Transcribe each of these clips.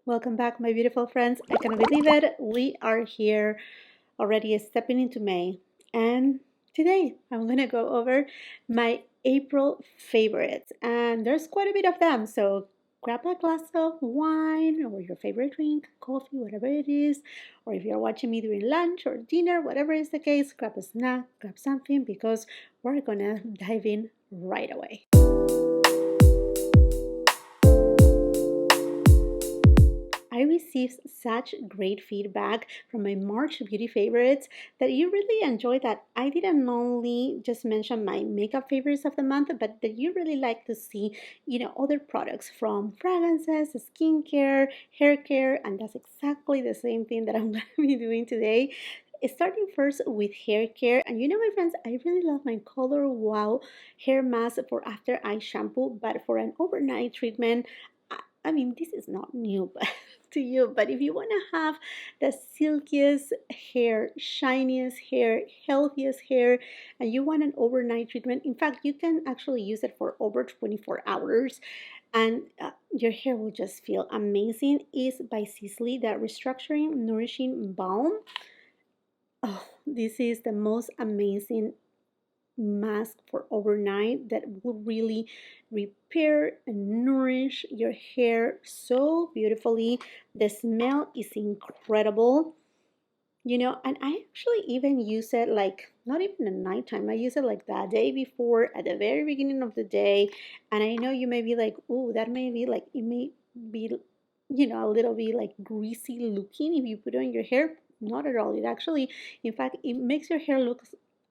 Welcome back, my beautiful friends. I cannot believe it. We are here already stepping into May. And today I'm going to go over my April favorites. And there's quite a bit of them. So grab a glass of wine or your favorite drink, coffee, whatever it is. Or if you're watching me during lunch or dinner, whatever is the case, grab a snack, grab something because we're going to dive in right away. I received such great feedback from my March beauty favorites that you really enjoyed that I didn't only just mention my makeup favorites of the month, but that you really like to see, other products from fragrances, skincare, hair care, and that's exactly the same thing that I'm going to be doing today. Starting first with hair care, and my friends, I really love my Color Wow hair mask for after eye shampoo, but for an overnight treatment. I mean, this is not new to you, but if you want to have the silkiest hair, shiniest hair, healthiest hair, and you want an overnight treatment, in fact, you can actually use it for over 24 hours and your hair will just feel amazing. Is by Sisley, the Restructuring Nourishing Balm. Oh, this is the most amazing mask for overnight that will really repair and nourish your hair so beautifully. The smell is incredible, and I actually even use it like not even at nighttime. I use it like the day before at the very beginning of the day. And I know you may be like, oh, that may be like, it may be, a little bit like greasy looking if you put it on your hair. Not at all. It actually, in fact, it makes your hair look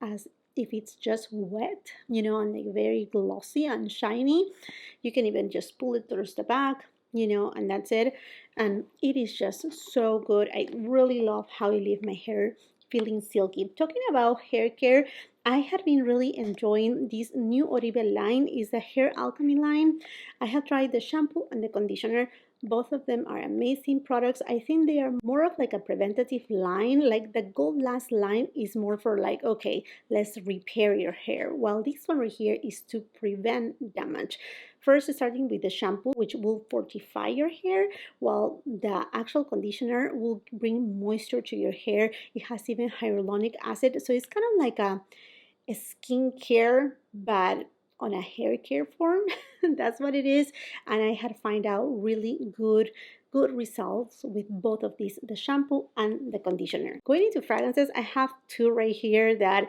as if it's just wet, and like very glossy and shiny. You can even just pull it towards the back, and that's it. And it is just so good. I really love how it leaves my hair feeling silky. Talking about hair care, I had been really enjoying this new ORIBE line. Is the Hair Alchemy line. I have tried the shampoo and the conditioner. Both of them are amazing products. I think they are more of like a preventative line. Like the Gold Last line is more for like, okay, let's repair your hair. While this one right here is to prevent damage. First, starting with the shampoo, which will fortify your hair, while the actual conditioner will bring moisture to your hair. It has even hyaluronic acid. So it's kind of like a skincare, but on a hair care form. That's what it is. And I had find out really good results with both of these, the shampoo and the conditioner. Going into fragrances, I have two right here that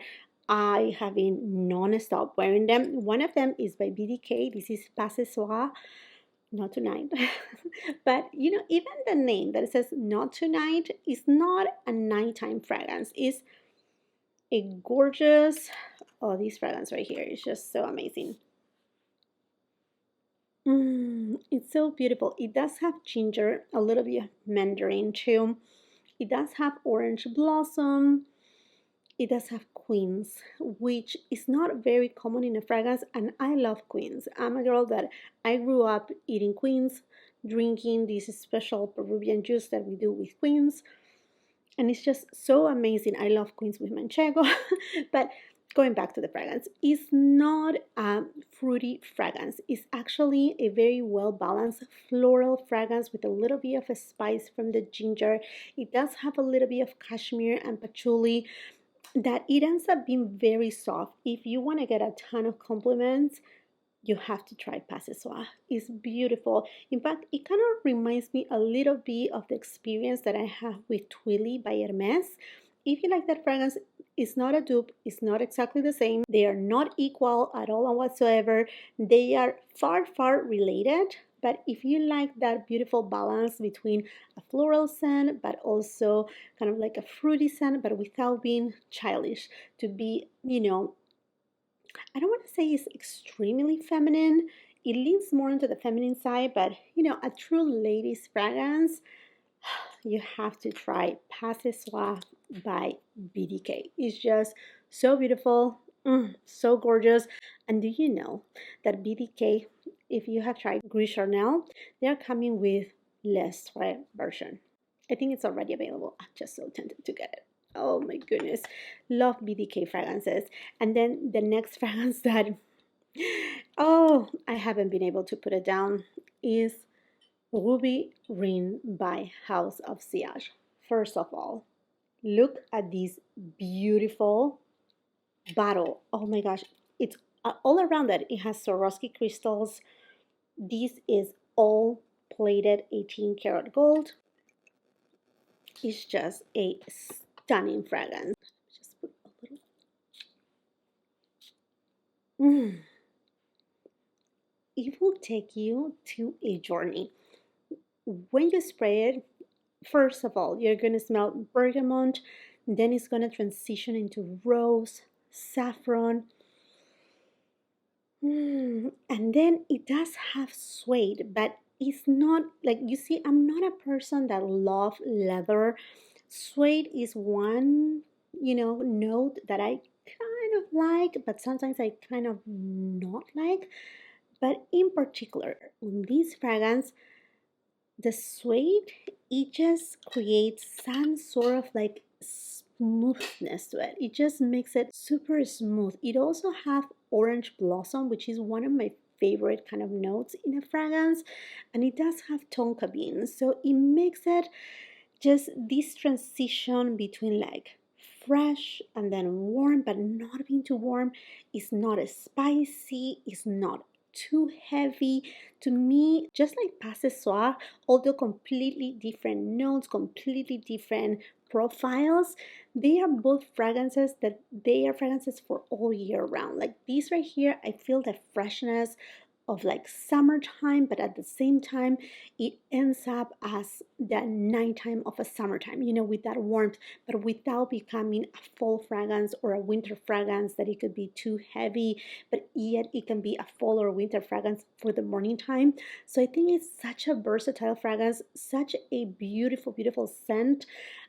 I have been non-stop wearing them. One of them is by BDK. This is Pas Soir. Not tonight. But even the name that says not tonight is not a nighttime fragrance. It's a gorgeous, oh, this fragrance right here is just so amazing. It's so beautiful. It does have ginger, a little bit of mandarin too. It does have orange blossom. It does have quince, which is not very common in a fragrance, and I love quince. I'm a girl that I grew up eating quince, drinking this special Peruvian juice that we do with quince, and it's just so amazing. I love quince with manchego. But going back to the fragrance, it's not a fruity fragrance. It's actually a very well balanced floral fragrance with a little bit of a spice from the ginger. It does have a little bit of cashmere and patchouli, that it ends up being very soft. If you want to get a ton of compliments, you have to try Pas Soir. It's beautiful. In fact, it kind of reminds me a little bit of the experience that I have with Twilly by Hermes. If you like that fragrance, it's not a dupe. It's not exactly the same. They are not equal at all and whatsoever. They are far, far related. But if you like that beautiful balance between a floral scent, but also kind of like a fruity scent, but without being childish, to be, I don't want to say it's extremely feminine. It leans more into the feminine side, but a true ladies fragrance, you have to try Pas Soir by BDK. It's just so beautiful, so gorgeous. And do you know that BDK, if you have tried Gris Charnel, they're coming with less version. I think it's already available. I'm just so tempted to get it. Oh my goodness. Love BDK fragrances. And then the next fragrance that, oh, I haven't been able to put it down is Ruby Ring by House of Siage. First of all, look at this beautiful bottle. Oh my gosh, it's all around it. It has Swarovski crystals. This is all plated 18 karat gold. It's just a stunning fragrance. Just put a little. It will take you to a journey. When you spray it, first of all, you're going to smell bergamot, then it's going to transition into rose, saffron, and then it does have suede, but it's not like, you see, I'm not a person that love leather. Suede is one, note that I kind of like, but sometimes I kind of not like. But in particular, on this fragrance, the suede, it just creates some sort of like smoothness to it. It just makes it super smooth. It also have orange blossom, which is one of my favorite kind of notes in a fragrance, and it does have tonka bean, so it makes it just this transition between like fresh and then warm, but not being too warm. It's not as spicy, it's not too heavy. To me, just like Pas Soir, although completely different notes, completely different profiles, they are both fragrances that they are fragrances for all year round. Like these right here, I feel the freshness of like summertime, but at the same time it ends up as the nighttime of a summertime, with that warmth, but without becoming a fall fragrance or a winter fragrance that it could be too heavy, but yet it can be a fall or winter fragrance for the morning time. So I think it's such a versatile fragrance, such a beautiful, beautiful scent.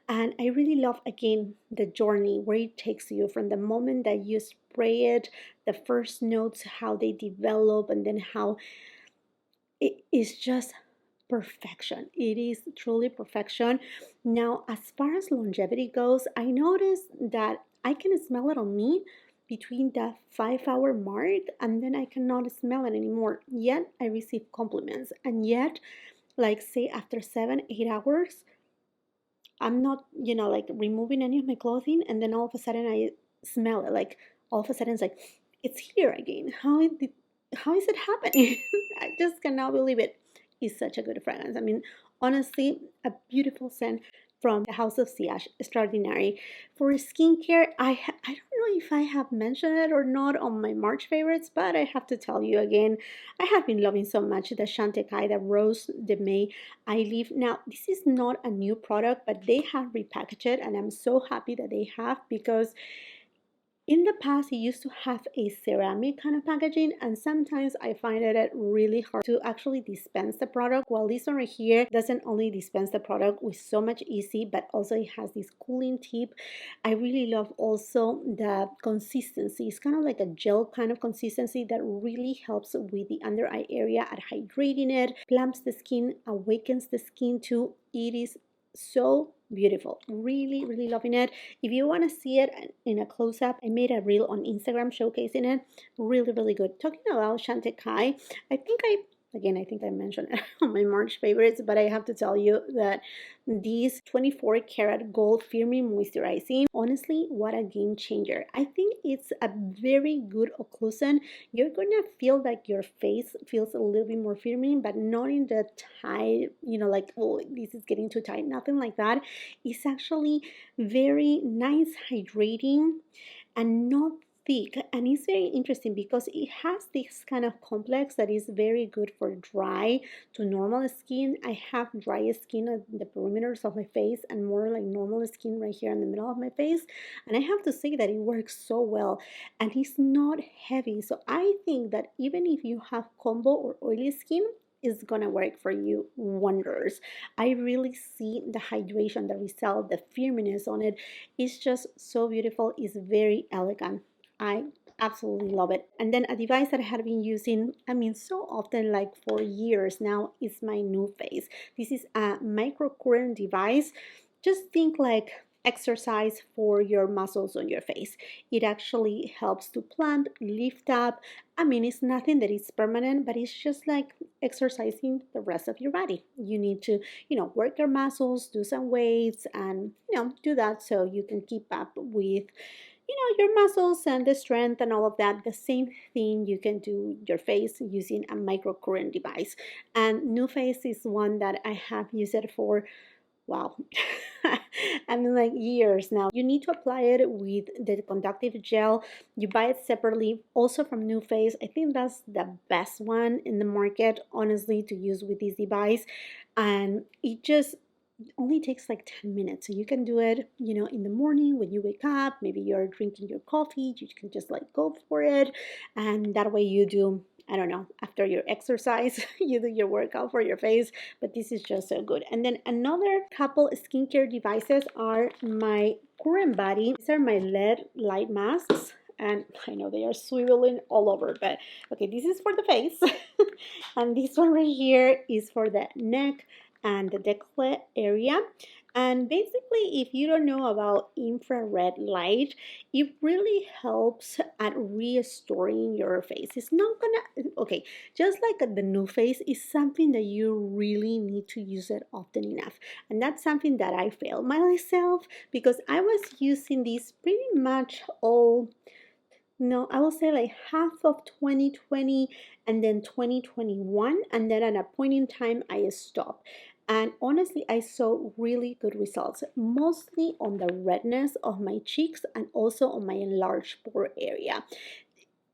And I really love, again, the journey where it takes you from the moment that you spray it, the first notes, how they develop, and then how it is just perfection. It is truly perfection. Now, as far as longevity goes, I noticed that I can smell it on me between the 5-hour mark, and then I cannot smell it anymore. Yet I receive compliments, and yet, like say after 7-8 hours, I'm not, like removing any of my clothing, and then all of a sudden I smell it. Like all of a sudden it's like, it's here again. How is it happening? I just cannot believe it. It's such a good fragrance. I mean, honestly, a beautiful scent from the House of Siage, extraordinary. For skincare, I don't know if I have mentioned it or not on my March favorites, but I have to tell you again, I have been loving so much the Shantae Kai, the Rose de May I Leave. Now, this is not a new product, but they have repackaged it, and I'm so happy that they have, because in the past, it used to have a ceramic kind of packaging, and sometimes I find it really hard to actually dispense the product. While this one right here doesn't only dispense the product with so much easy, but also it has this cooling tip. I really love also the consistency. It's kind of like a gel kind of consistency that really helps with the under eye area at hydrating it, plumps the skin, awakens the skin too. It is so beautiful. Really, really loving it. If you want to see it in a close-up, I made a reel on Instagram showcasing it. Really, really good. Talking about Shantae Kai, I think I mentioned it on my March favorites, but I have to tell you that these 24 karat gold firming moisturizing, honestly, what a game changer. I think it's a very good occlusion. You're gonna feel like your face feels a little bit more firming, but not in the tight, like, oh, this is getting too tight. Nothing like that. It's actually very nice, hydrating, and not thick. And it's very interesting because it has this kind of complex that is very good for dry to normal skin. I have dry skin at the perimeters of my face and more like normal skin right here in the middle of my face, and I have to say that it works so well, and it's not heavy. So I think that even if you have combo or oily skin, is gonna work for you wonders. I really see the hydration, the result, the firmness on it. It's just so beautiful. It's very elegant. I absolutely love it. And then a device that I had been using, so often, like for years now, is my NUFACE. This is a microcurrent device. Just think like exercise for your muscles on your face. It actually helps to plump, lift up. I mean, it's nothing that is permanent, but it's just like exercising the rest of your body. You need to, work your muscles, do some weights, and, do that so you can keep up with your muscles and the strength and all of that. The same thing you can do your face using a microcurrent device. And NUFACE is one that I have used it for, wow, I mean, like years now. You need to apply it with the conductive gel. You buy it separately, also from NUFACE. I think that's the best one in the market, honestly, to use with this device. And it just only takes like 10 minutes. So you can do it, in the morning when you wake up. Maybe you're drinking your coffee, you can just like go for it. And that way you do, I don't know, after your exercise, you do your workout for your face. But this is just so good. And then another couple skincare devices are my CURRENTBODY. These are my LED light masks. And I know they are swiveling all over, but okay, this is for the face. And this one right here is for the neck and the décolleté area. And basically, if you don't know about infrared light, it really helps at restoring your face. It's not gonna, okay, just like the NUFACE is something that you really need to use it often enough. And that's something that I failed myself, because I was using this pretty much all, no, I will say like half of 2020 and then 2021, and then at a point in time I stopped. And honestly, I saw really good results, mostly on the redness of my cheeks and also on my enlarged pore area.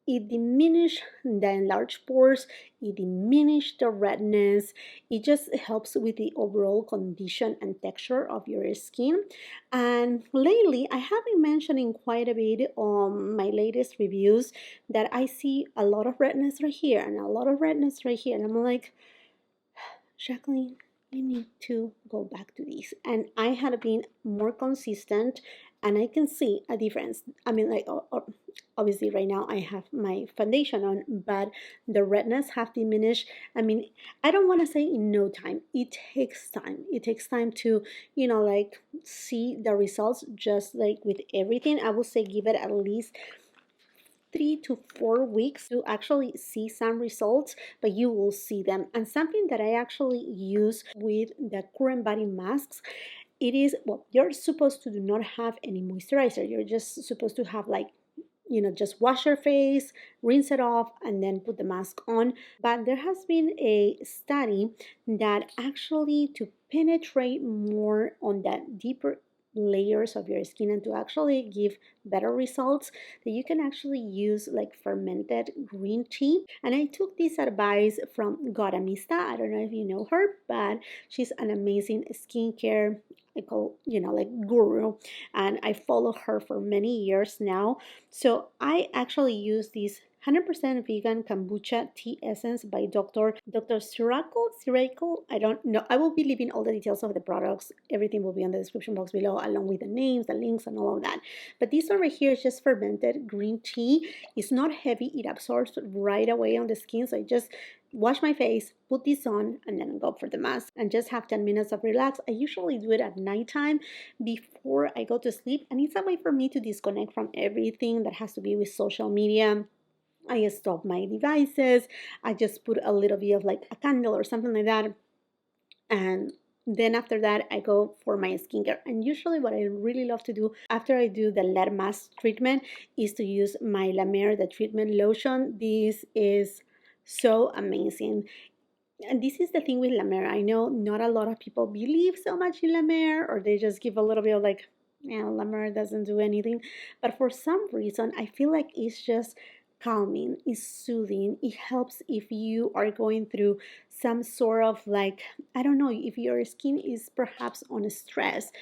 It diminished the enlarged pores, it diminished the redness, it just helps with the overall condition and texture of your skin. And lately, I have been mentioning quite a bit on my latest reviews that I see a lot of redness right here and a lot of redness right here. And I'm like, Jacqueline, you need to go back to this. And I had been more consistent, and I can see a difference. I mean, like, obviously right now I have my foundation on, but the redness have diminished. I mean, I don't want to say in no time. It takes time. It takes time to, like, see the results. Just like with everything, I would say give it at least 3 to 4 weeks to actually see some results, but you will see them. And something that I actually use with the CURRENTBODY masks, it is, well, you're supposed to do not have any moisturizer. You're just supposed to have like, just wash your face, rinse it off, and then put the mask on. But there has been a study that actually, to penetrate more on that deeper layers of your skin and to actually give better results, that you can actually use like fermented green tea. And I took this advice from Garamista. I don't know if you know her, but she's an amazing skincare, like guru, and I follow her for many years now. So I actually use this 100% vegan kombucha tea essence by DR.CEURACLE. I don't know. I will be leaving all the details of the products. Everything will be on the description box below, along with the names, the links, and all of that. But this over here is just fermented green tea. It's not heavy. It absorbs right away on the skin. So I just wash my face, put this on, and then go for the mask and just have 10 minutes of relax. I usually do it at nighttime before I go to sleep. And it's a way for me to disconnect from everything that has to be with social media. I stop my devices. I just put a little bit of like a candle or something like that. And then after that, I go for my skincare. And usually what I really love to do after I do the LED mask treatment is to use my MER The Treatment Lotion. This is so amazing. And this is the thing with MER. I know not a lot of people believe so much in MER, or they just give a little bit of like, yeah, MER doesn't do anything. But for some reason, I feel like it's just calming, it's soothing. It helps if you are going through some sort of like, I don't know, if your skin is perhaps on stress.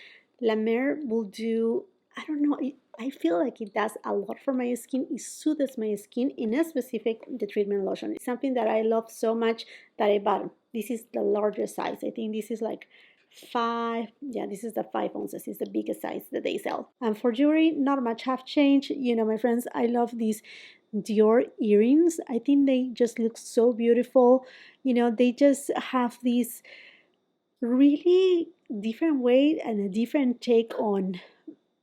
MER will do, I don't know, I feel like it does a lot for my skin. It soothes my skin, in a specific the treatment lotion. It's something that I love so much that I bought. This is the largest size. I think this is like 5, yeah, this is the 5 ounces. It's the biggest size that they sell. And for jewelry, not much have changed. My friends, I love these Dior earrings. I think they just look so beautiful. They just have this really different way and a different take on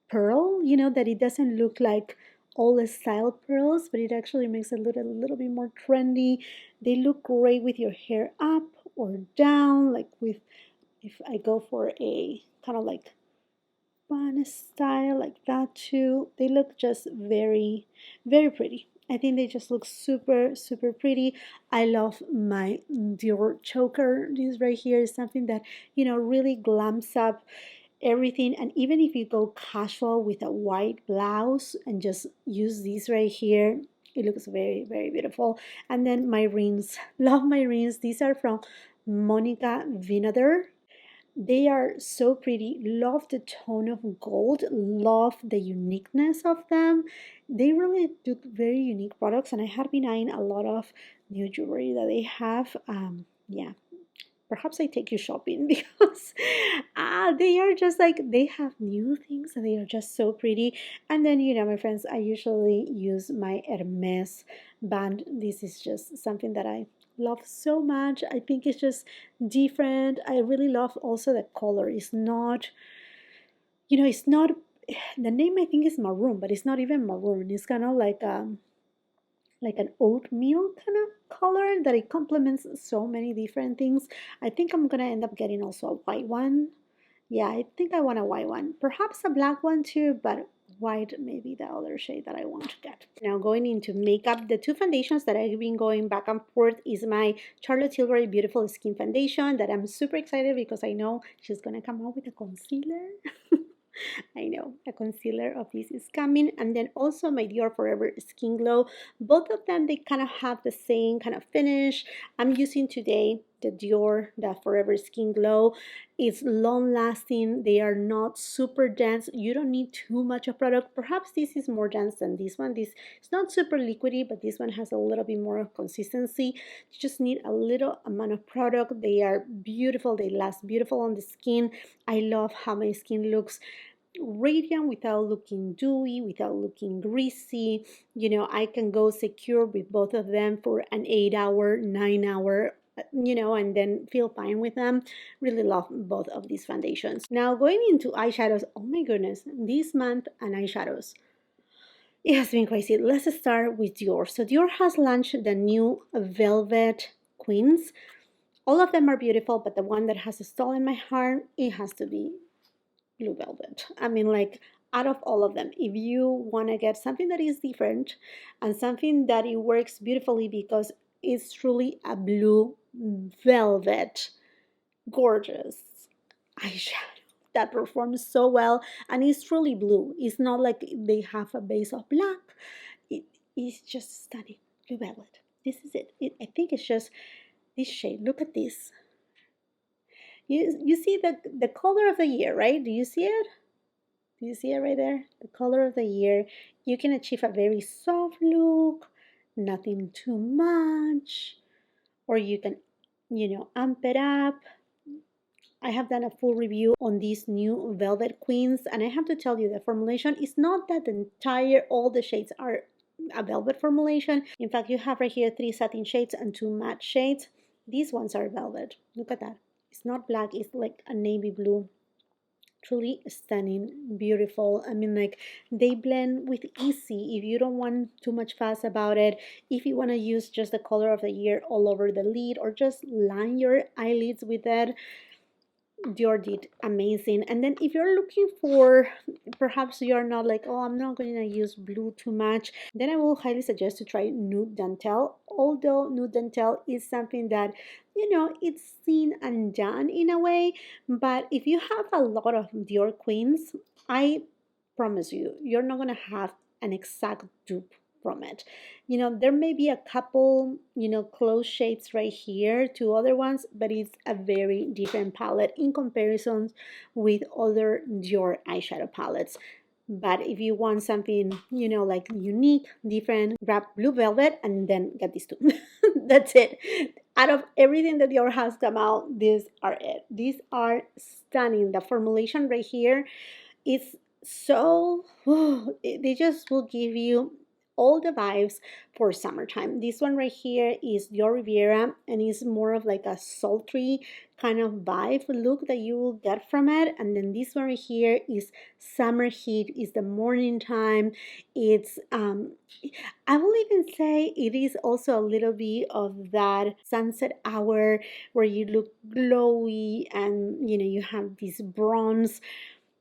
pearl, you know, that it doesn't look like all the style pearls, but it actually makes it look a little bit more trendy. They look great with your hair up or down, like with, if I go for a kind of like bun style like that too. They look just very, very pretty. I think they just look super, super pretty. I love my Dior Choker. This right here is something that, you know, really glams up everything. And even if you go casual with a white blouse and just use this right here, it looks very, very beautiful. And then my rings. Love my rings. These are from Monica Vinader. They are so pretty. Love the tone of gold. Love the uniqueness of them. They really do very unique products, and I have been eyeing a lot of new jewelry that they have. Yeah, perhaps I take you shopping because they are just like, they have new things and they are just so pretty. And then, you know, my friends, I usually use my Hermes band. This is just something that I love so much. I think it's just different. I really love also the color. It's not, you know, it's not, the name I think is maroon, but it's not even maroon. It's kind of like an oatmeal kind of color that it complements so many different things. I think I'm gonna end up getting also a white one. Yeah, I think I want a white one. Perhaps a black one too, but white may be the other shade that I want to get. Now going into makeup, the two foundations that I've been going back and forth is my Charlotte Tilbury Beautiful Skin Foundation that I'm super excited because I know she's gonna come out with a concealer. I know a concealer of this is coming, and then also my Dior Forever Skin Glow. Both of them, they kind of have the same kind of finish. I'm using today the Dior, the Forever Skin Glow. It's long lasting. They are not super dense. You don't need too much of product. Perhaps this is more dense than this one. This is not super liquidy, but this one has a little bit more consistency. You just need a little amount of product. They are beautiful. They last beautiful on the skin. I love how my skin looks radiant without looking dewy, without looking greasy. You know, I can go secure with both of them for an 8-hour, 9-hour, you know, and then feel fine with them. Really love both of these foundations. Now going into eyeshadows, oh my goodness, this month and eyeshadows, it has been crazy. Let's start with Dior. So Dior has launched the new Velvet Queens. All of them are beautiful, but the one that has stolen my heart, it has to be Blue Velvet. I mean, like, out of all of them, if you want to get something that is different and something that it works beautifully because it's truly a blue velvet, gorgeous eyeshadow that performs so well, and it's truly blue. It's not like they have a base of black. It is just stunning. Blue Velvet. This is it. I think it's just this shade. Look at this. You see the color of the year, right? Do you see it? Do you see it right there? The color of the year. You can achieve a very soft look, nothing too much, or you can, you know, amp it up. I have done a full review on these new Velvet Queens, and I have to tell you the formulation is not that all the shades are a velvet formulation. In fact, you have right here 3 satin shades and 2 matte shades. These ones are velvet. Look at that. It's not black, it's like a navy blue. Truly stunning, beautiful. I mean, like, they blend with easy if you don't want too much fuss about it. If you want to use just the color of the year all over the lid or just line your eyelids with that, Dior did amazing. And then if you're looking for, perhaps you're not like, oh, I'm not going to use blue too much, then I will highly suggest to try Nude Dentelle. Although Nude Dentelle is something that, you know, it's seen and done in a way, but if you have a lot of Dior Queens, I promise you, you're not going to have an exact dupe from it. You know, there may be a couple, you know, close shades right here to other ones, but it's a very different palette in comparison with other Dior eyeshadow palettes. But if you want something, you know, like unique, different, grab Blue Velvet and then get these two. That's it. Out of everything that Dior has come out, these are it. These are stunning. The formulation right here is so, they just will give you all the vibes for summertime. This one right here is Dior Riviera, and it's more of like a sultry kind of vibe look that you will get from it. And then this one right here is summer heat, is the morning time. It's I will even say it is also a little bit of that sunset hour where you look glowy and you have this bronze,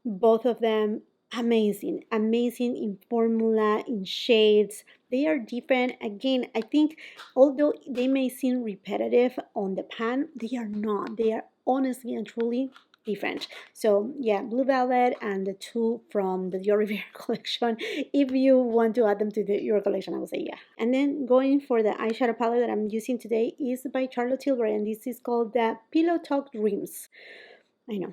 both of them amazing, amazing in formula, in shades. They are different. Again, I think although they may seem repetitive on the pan, they are not. They are honestly and truly different. So yeah, Blue Velvet and the two from the Dior Riviera collection. If you want to add them to your collection, I would say yeah. And then going for the eyeshadow palette that I'm using today is by Charlotte Tilbury, and this is called the Pillow Talk Dreams. I know,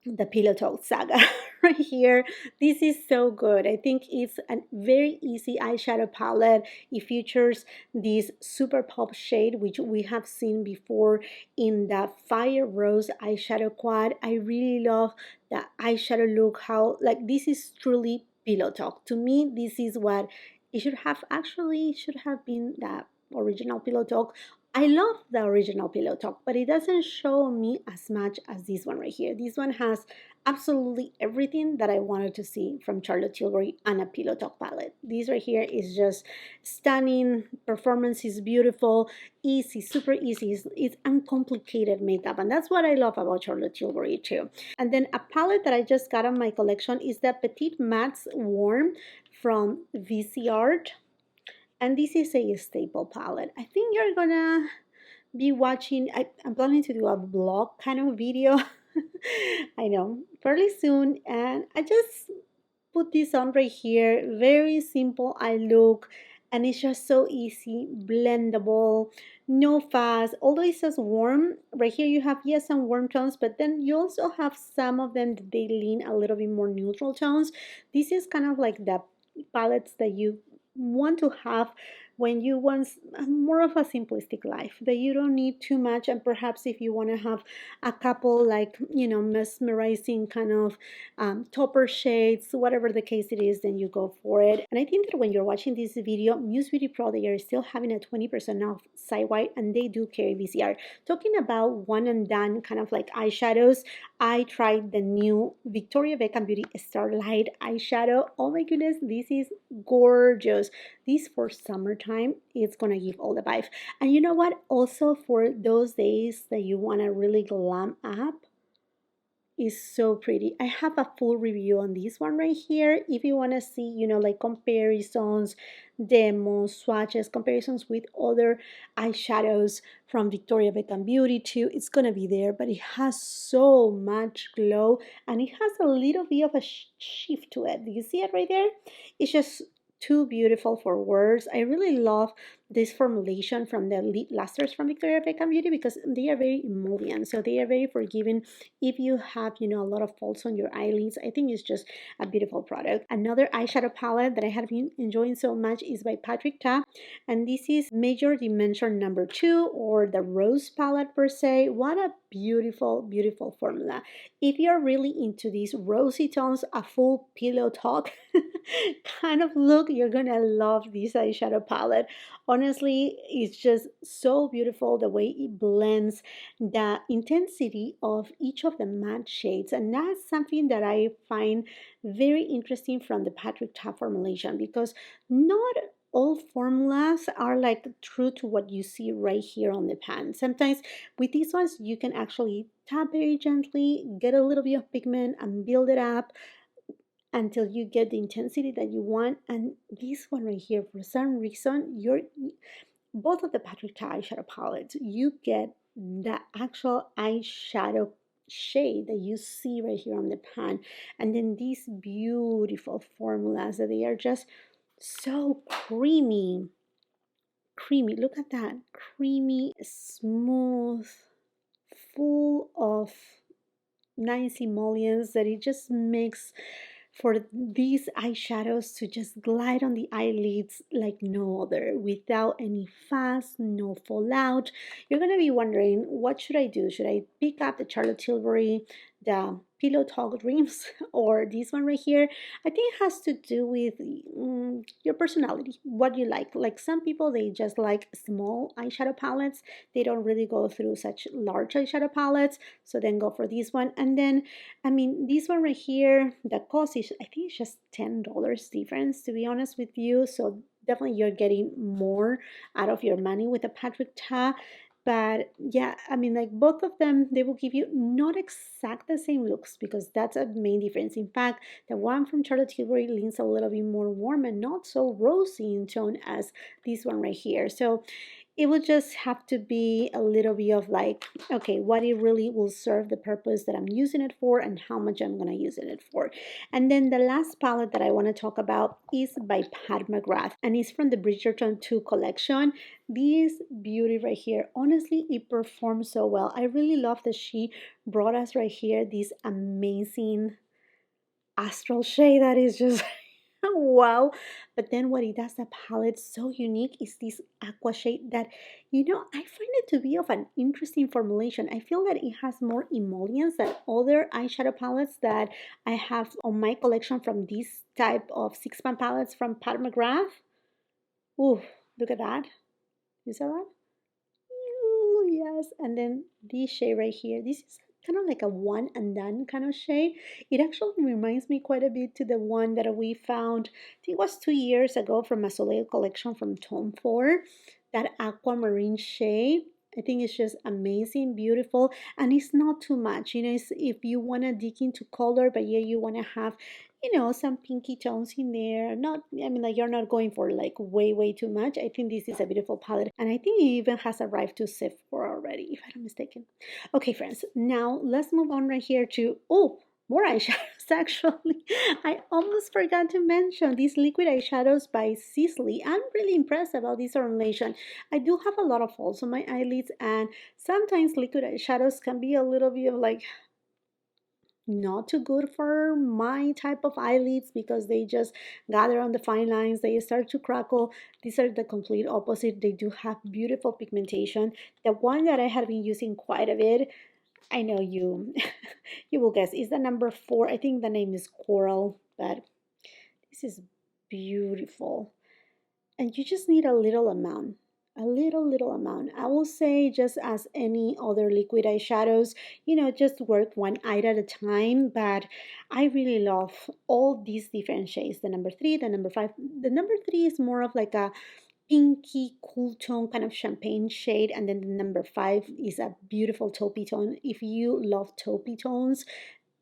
the Pillow Talk saga right here. This is so good. I think it's a very easy eyeshadow palette. It features this super pop shade, which we have seen before in the Fire Rose eyeshadow quad. I really love the eyeshadow look, how like this is truly Pillow Talk. To me, this is what it should have been, the original Pillow Talk. I love the original Pillow Talk, but it doesn't show me as much as this one right here. This one has absolutely everything that I wanted to see from Charlotte Tilbury and a Pillow Talk palette. This right here is just stunning. Performance is beautiful, easy, super easy. It's uncomplicated makeup, and that's what I love about Charlotte Tilbury too. And then a palette that I just got on my collection is the Petite Mattes Warm from VC Art. And this is a staple palette. I think you're gonna be watching, I'm planning to do a vlog kind of video, I know, fairly soon. And I just put this on right here. Very simple eye look. And it's just so easy, blendable, no fuss. Although it says warm, right here you have, yes, some warm tones, but then you also have some of them that they lean a little bit more neutral tones. This is kind of like the palettes that you want to have when you want more of a simplistic life, that you don't need too much. And perhaps if you want to have a couple, like, mesmerizing kind of topper shades, whatever the case it is, then you go for it. And I think that when you're watching this video, Muse Beauty Pro, they are still having a 20% off site-wide, and they do carry VCR. Talking about one and done kind of like eyeshadows, I tried the new Victoria Beckham Beauty Starlight eyeshadow. Oh my goodness, this is gorgeous. This for summertime, it's gonna give all the vibe. And you know what? Also for those days that you wanna really glam up, is so pretty. I have a full review on this one right here. If you want to see, like comparisons, demos, swatches, comparisons with other eyeshadows from Victoria Beckham Beauty too, it's going to be there. But it has so much glow, and it has a little bit of a shift to it. Do you see it right there? It's just too beautiful for words. I really love this formulation from the lip lasters from Victoria Beckham Beauty, because they are very emollient, so they are very forgiving if you have a lot of faults on your eyelids. I think it's just a beautiful product. Another eyeshadow palette that I have been enjoying so much is by Patrick Ta, and this is Major Dimension number 2, or the Rose palette per se. What a beautiful, beautiful formula. If you're really into these rosy tones, a full Pillow Talk kind of look, you're gonna love this eyeshadow palette. Honestly, it's just so beautiful the way it blends the intensity of each of the matte shades, and that's something that I find very interesting from the Patrick Ta formulation, because not all formulas are like true to what you see right here on the pan. Sometimes with these ones you can actually tap very gently, get a little bit of pigment and build it up until you get the intensity that you want. And this one right here, for some reason, both of the Patrick Ta eyeshadow palettes, you get the actual eyeshadow shade that you see right here on the pan, and then these beautiful formulas that they are just so creamy. Look at that, creamy, smooth, full of nice emollients, that it just makes for these eyeshadows to just glide on the eyelids like no other, without any fuss, no fallout. You're gonna be wondering, what should I do? Should I pick up the Charlotte Tilbury the pillow talk dreams or this one right here. I think it has to do with your personality, what you like. Like some people, they just like small eyeshadow palettes. They don't really go through such large eyeshadow palettes, so then go for this one. And then, I mean, this one right here, the cost is, I think it's just $10 difference, to be honest with you. So definitely you're getting more out of your money with the Patrick Ta. But yeah, I mean, like both of them, they will give you not exact the same looks, because that's a main difference. In fact, the one from Charlotte Tilbury leans a little bit more warm and not so rosy in tone as this one right here. So it would just have to be a little bit of like, okay, what it really will serve the purpose that I'm using it for and how much I'm going to use it for. And then the last palette that I want to talk about is by Pat McGrath, and it's from the Bridgerton 2 collection. This beauty right here, honestly, it performs so well. I really love that she brought us right here this amazing astral shade that is just wow. But then what it does, the palette so unique, is this aqua shade that, I find it to be of an interesting formulation. I feel that it has more emollients than other eyeshadow palettes that I have on my collection from this type of 6-pan palettes from Pat McGrath. Ooh, look at that. You saw that? Ooh, yes. And then this shade right here, this is kind of like a one and done kind of shade. It actually reminds me quite a bit to the one that we found, I think it was 2 years ago, from a Soleil collection from Tom Ford, that aquamarine shade. I think it's just amazing, beautiful, and it's not too much. If you want to dig into color, but yeah, you want to have, some pinky tones in there. Not, I mean, like you're not going for like way, way too much. I think this is a beautiful palette, and I think it even has arrived to Sephora already, if I'm not mistaken. Okay, friends, now let's move on right here to, more eyeshadows actually. I almost forgot to mention these liquid eyeshadows by Sisley. I'm really impressed about this formulation. I do have a lot of folds on my eyelids, and sometimes liquid eyeshadows can be a little bit of like not too good for my type of eyelids, because they just gather on the fine lines, they start to crackle. These are the complete opposite. They do have beautiful pigmentation. The one that I have been using quite a bit, I know you you will guess, is the number 4. I think the name is Coral, but this is beautiful. And you just need a little amount, a little amount. I will say, just as any other liquid eyeshadows, just work one eye at a time. But I really love all these different shades. The number 3, the number 5. The number 3 is more of like a pinky cool tone kind of champagne shade, and then the number 5 is a beautiful taupey tone. If you love taupey tones,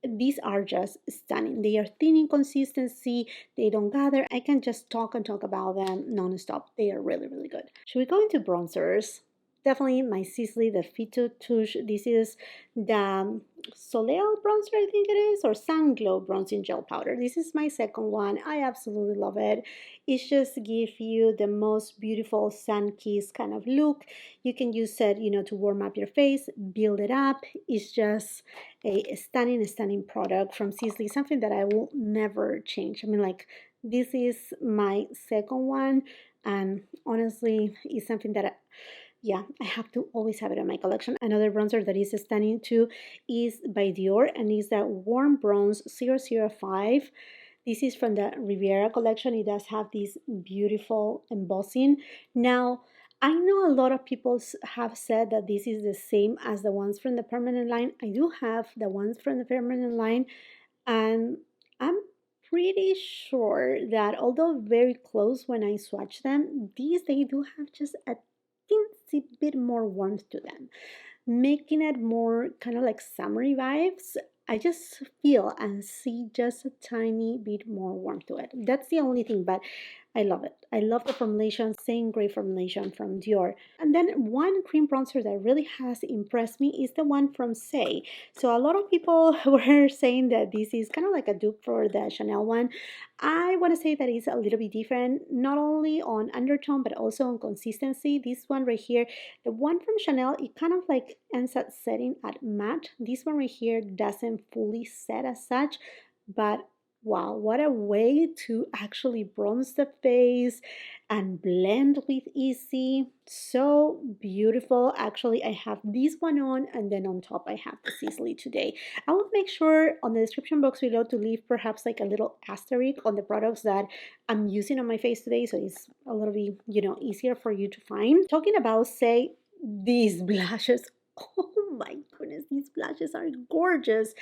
these are just stunning. They are thin in consistency, they don't gather. I can just talk and talk about them non-stop. They are really, really good. Should we go into bronzers? Definitely my Sisley, the Fit to Touche. This is the Soleil Bronzer, I think it is, or Sun Glow Bronzing Gel Powder. This is my second one. I absolutely love it. It just gives you the most beautiful sun kiss kind of look. You can use it, to warm up your face, build it up. It's just a stunning, stunning product from Sisley, something that I will never change. I mean, like, this is my second one, and honestly, it's something that yeah, I have to always have it in my collection. Another bronzer that is stunning too is by Dior, and is that Warm Bronze 005. This is from the Riviera collection. It does have this beautiful embossing. Now, I know a lot of people have said that this is the same as the ones from the permanent line. I do have the ones from the permanent line, and I'm pretty sure that although very close when I swatch them, these they do have just a teensy bit more warmth to them, making it more kind of like summery vibes. I just feel and see just a tiny bit more warmth to it. That's the only thing, but I love it. I love the formulation, same great formulation from Dior. And then one cream bronzer that really has impressed me is the one from Say. So a lot of people were saying that this is kind of like a dupe for the Chanel one. I want to say that it's a little bit different, not only on undertone, but also on consistency. This one right here, the one from Chanel, it kind of like ends up setting at matte. This one right here doesn't fully set as such, but Wow, what a way to actually bronze the face and blend with easy. So beautiful. Actually, I have this one on, and then on top I have the Sisley today. I will make sure on the description box below to leave perhaps like a little asterisk on the products that I'm using on my face today, so it's a little bit, easier for you to find. Talking about, say, these blushes. Oh my goodness, these blushes are gorgeous.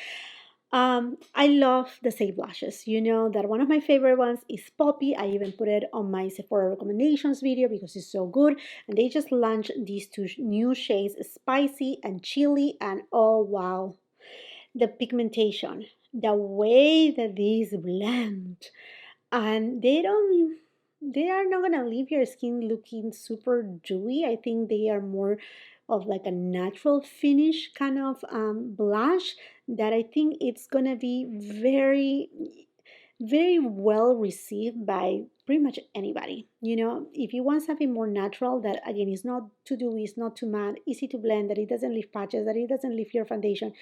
I love the Say blushes. You know that one of my favorite ones is Poppy. I even put it on my Sephora recommendations video because it's so good. And they just launched these two new shades, Spicy and Chili. And oh wow, the pigmentation, the way that these blend. And they are not gonna leave your skin looking super dewy. I think they are more of like a natural finish kind of blush that I think it's gonna be very, very well received by pretty much anybody. If you want something more natural that again is not too dewy, is not too matte, easy to blend, that it doesn't leave patches, that it doesn't leave your foundation,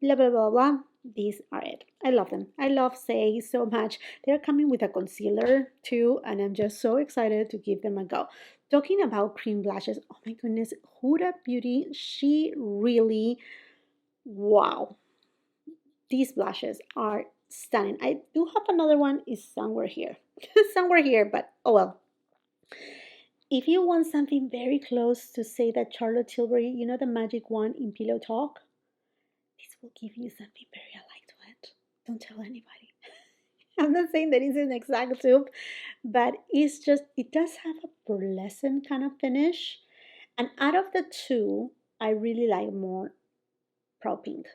blah blah blah blah. These are it. I love them. I love Say so much. They're coming with a concealer too, and I'm just so excited to give them a go. Talking about cream blushes, oh my goodness, Huda Beauty, she really, wow, these blushes are stunning. I do have another one, is somewhere here. Somewhere here, but oh well. If you want something very close to, say, that Charlotte Tilbury, the magic one in Pillow Talk, this will give you something very alike to it. Don't tell anybody. I'm not saying that it's an exact dupe, but it does have a pearlescent kind of finish. And out of the two, I really like more Proud Pink.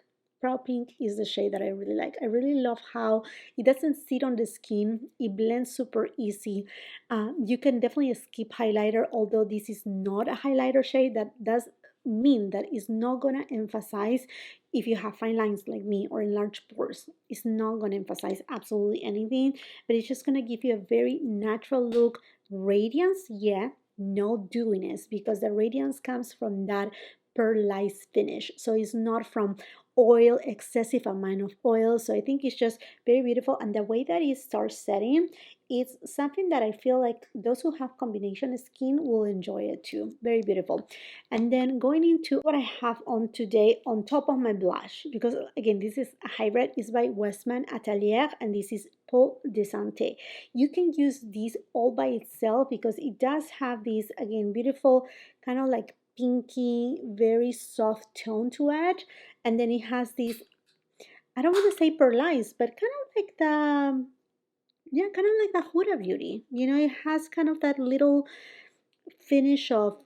Proud Pink is the shade that I really like. I really love how it doesn't sit on the skin. It blends super easy. You can definitely skip highlighter, although this is not a highlighter shade. That does mean that it's not going to emphasize if you have fine lines like me or enlarged pores. It's not going to emphasize absolutely anything, but it's just going to give you a very natural look. Radiance, yeah, no dewiness, because the radiance comes from that pearlized finish, so it's not from oil, excessive amount of oil. So I think it's just very beautiful, and the way that it starts setting, it's something that I feel like those who have combination skin will enjoy it too. Very beautiful. And then going into what I have on today on top of my blush, because again this is a hybrid, is by Westman Atelier, and this is Peau de Santé. You can use this all by itself because it does have this, again, beautiful kind of like pinky, very soft tone to it. And then it has this, I don't want to say pearlized, but kind of like the, yeah, kind of like the Huda Beauty. It has kind of that little finish of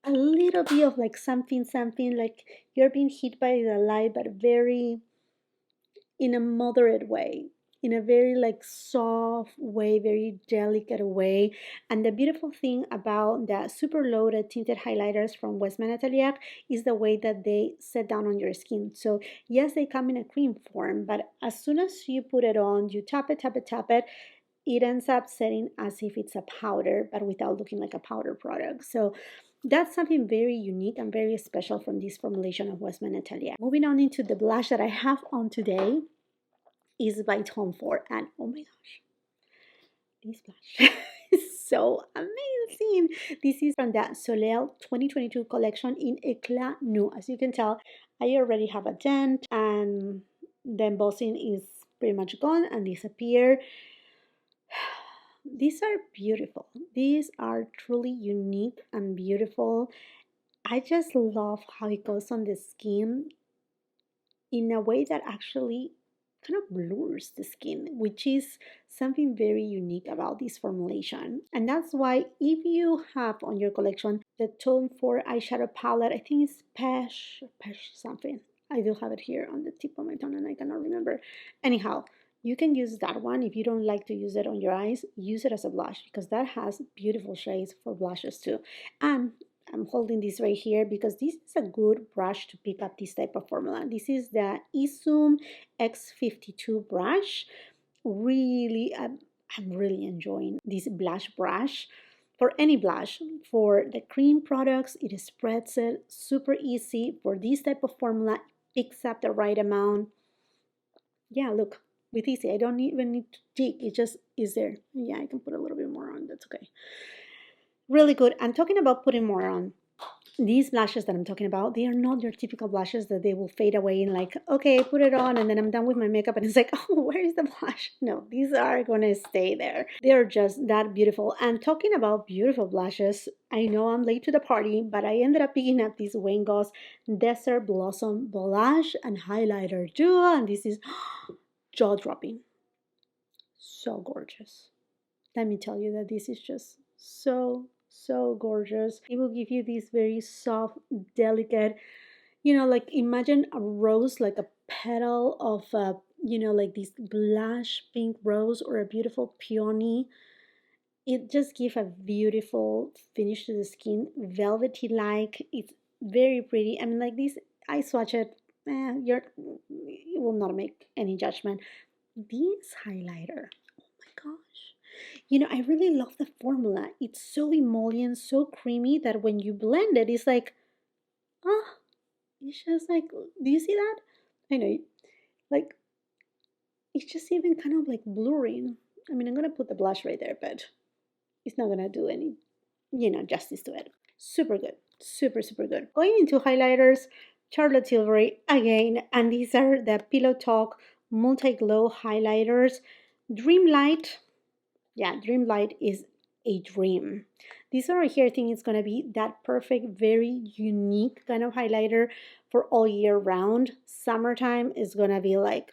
a little bit of like something like you're being hit by the light, but very in a moderate way, in a very like soft way, very delicate way. And the beautiful thing about the super loaded tinted highlighters from Westman Atelier is the way that they set down on your skin. So yes, they come in a cream form, but as soon as you put it on, you tap it, tap it, tap it, it ends up setting as if it's a powder, but without looking like a powder product. So that's something very unique and very special from this formulation of Westman Atelier. Moving on into the blush that I have on today is by Tom Ford, and oh my gosh, this blush is so amazing. This is from the Soleil 2022 collection in Eclat Nu. As you can tell, I already have a dent, and the embossing is pretty much gone and disappeared. These are beautiful. These are truly unique and beautiful. I just love how it goes on the skin in a way that actually kind of blurs the skin, which is something very unique about this formulation. And that's why if you have on your collection the Tom Ford eyeshadow palette, I think it's Pesh something. I do have it here on the tip of my tongue and I cannot remember. Anyhow, you can use that one. If you don't like to use it on your eyes, use it as a blush because that has beautiful shades for blushes too. And I'm holding this right here because this is a good brush to pick up this type of formula. This is the Isum X52 brush. Really, I'm really enjoying this blush brush. For any blush, for the cream products, it spreads it super easy. For this type of formula, it picks up the right amount. Yeah, look, with easy. I don't even need to dig. It just is there. Yeah, I can put a little bit more on. That's okay. Really good. And talking about putting more on, these blushes that I'm talking about, they are not your typical blushes that they will fade away and like, okay, put it on and then I'm done with my makeup and it's like, oh, where is the blush? No, these are gonna stay there. They're just that beautiful. And talking about beautiful blushes, I know I'm late to the party, but I ended up picking up this Wayne Goss Desert Blossom Blush and Highlighter Duo, and this is jaw-dropping. So gorgeous. Let me tell you that this is just so gorgeous. It will give you this very soft, delicate, like imagine a rose, like a petal of like this blush pink rose or a beautiful peony. It just gives a beautiful finish to the skin, velvety like. It's very pretty. I mean, like this, I swatch it. You will not make any judgment. This highlighter, oh my gosh. I really love the formula. It's so emollient, so creamy that when you blend it, it's like, ah, it's just like, do you see that? I know, like, it's just even kind of like blurring. I mean, I'm going to put the blush right there, but it's not going to do any, justice to it. Super good. Super good. Going into highlighters, Charlotte Tilbury again, and these are the Pillow Talk Multi-Glow Highlighters. Dreamlight. Yeah, Dreamlight is a dream. This one right here, I think it's going to be that perfect, very unique kind of highlighter for all year round. Summertime is going to be like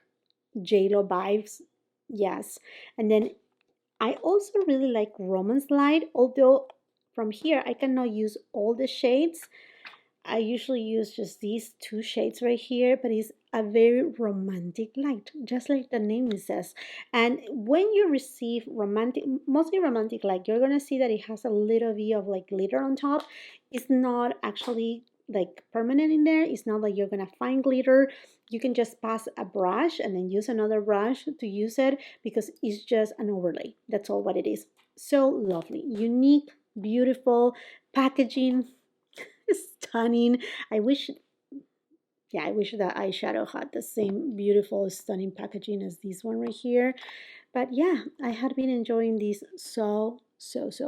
JLo vibes. Yes. And then I also really like Romance Light, although from here I cannot use all the shades. I usually use just these two shades right here, but it's a very romantic light, just like the name says. And when you receive romantic, mostly romantic light, you're gonna see that it has a little bit of like glitter on top. It's not actually like permanent in there. It's not like you're gonna find glitter. You can just pass a brush and then use another brush to use it because it's just an overlay. That's all what it is. So lovely, unique, beautiful packaging. Stunning. I wish that eyeshadow had the same beautiful, stunning packaging as this one right here. But yeah, I had been enjoying this so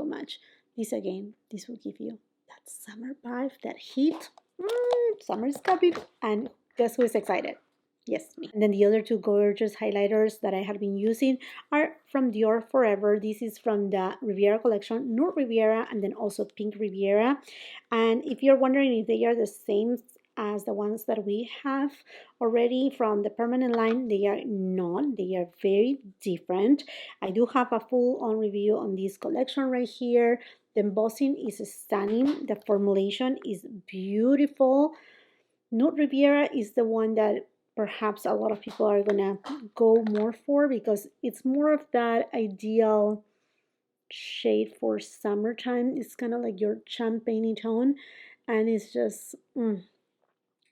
much. This again, this will give you that summer vibe, that heat. Summer is coming, and guess who is excited? Yes, me. And then the other two gorgeous highlighters that I have been using are from Dior Forever. This is from the Riviera collection, Nude Riviera, and then also Pink Riviera. And if you're wondering if they are the same as the ones that we have already from the permanent line, they are not. They are very different. I do have a full-on review on this collection right here. The embossing is stunning. The formulation is beautiful. Nude Riviera is the one that perhaps a lot of people are gonna go more for because it's more of that ideal shade for summertime. It's kind of like your champagne tone, and it's just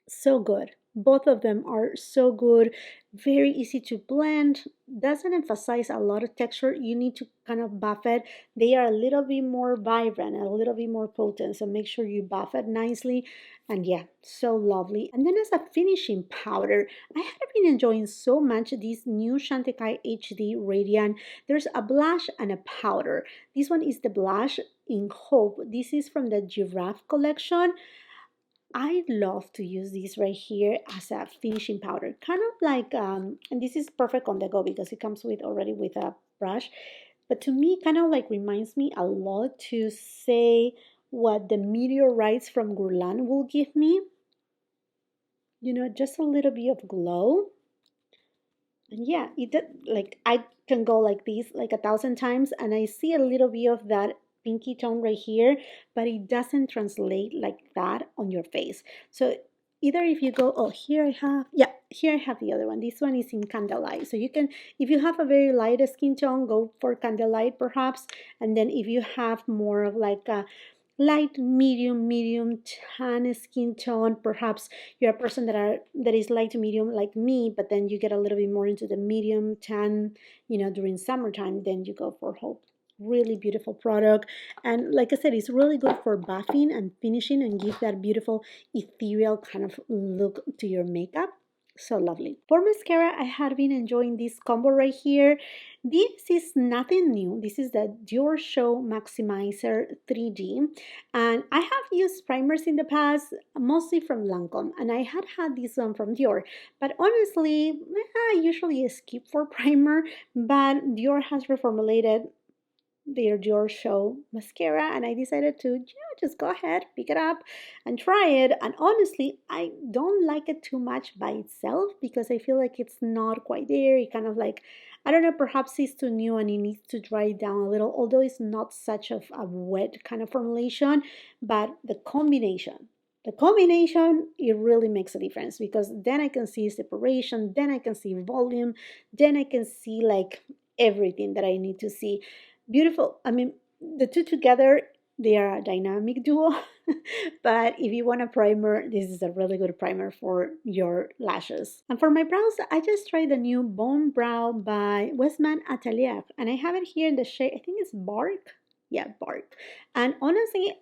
so good. Both of them are so good, very easy to blend, doesn't emphasize a lot of texture. You need to kind of buff it. They are a little bit more vibrant, a little bit more potent, so make sure you buff it nicely. And yeah, so lovely. And then as a finishing powder, I have been enjoying so much this new Shantae Kai Hd Radiant. There's a blush and a powder. This one is the blush in Hope. This is from the Giraffe collection. I love to use this right here as a finishing powder, kind of like, and this is perfect on the go because it comes with already with a brush, but to me, kind of like reminds me a lot to say what the meteorites from Guerlain will give me. Just a little bit of glow. And yeah, like I can go like this like 1,000 times and I see a little bit of that pinky tone right here, but it doesn't translate like that on your face. So either if you go, oh, here I have the other one. This one is in Candlelight. So you can, if you have a very light skin tone, go for Candlelight perhaps. And then if you have more of like a light, medium tan skin tone, perhaps you're a person that is light to medium like me, but then you get a little bit more into the medium tan, during summertime, then you go for Hope. Really beautiful product, and like I said, it's really good for buffing and finishing and give that beautiful ethereal kind of look to your makeup. So lovely. For mascara, I had been enjoying this combo right here. This is nothing new. This is the Dior Show Maximizer 3D. And I have used primers in the past, mostly from Lancome. And I had this one from Dior. But honestly, I usually skip for primer. But Dior has reformulated their Dior Show mascara, and I decided to just go ahead, pick it up, and try it. And honestly, I don't like it too much by itself because I feel like it's not quite there. It kind of like, I don't know, perhaps it's too new and it needs to dry down a little, although it's not such of a wet kind of formulation, but the combination, it really makes a difference because then I can see separation, then I can see volume, then I can see like everything that I need to see. Beautiful. I mean, the two together, they are a dynamic duo. But if you want a primer, this is a really good primer for your lashes. And for my brows, I just tried the new Bone Brow by Westman Atelier. And I have it here in the shade, I think it's Bark. Yeah, Bark. And honestly,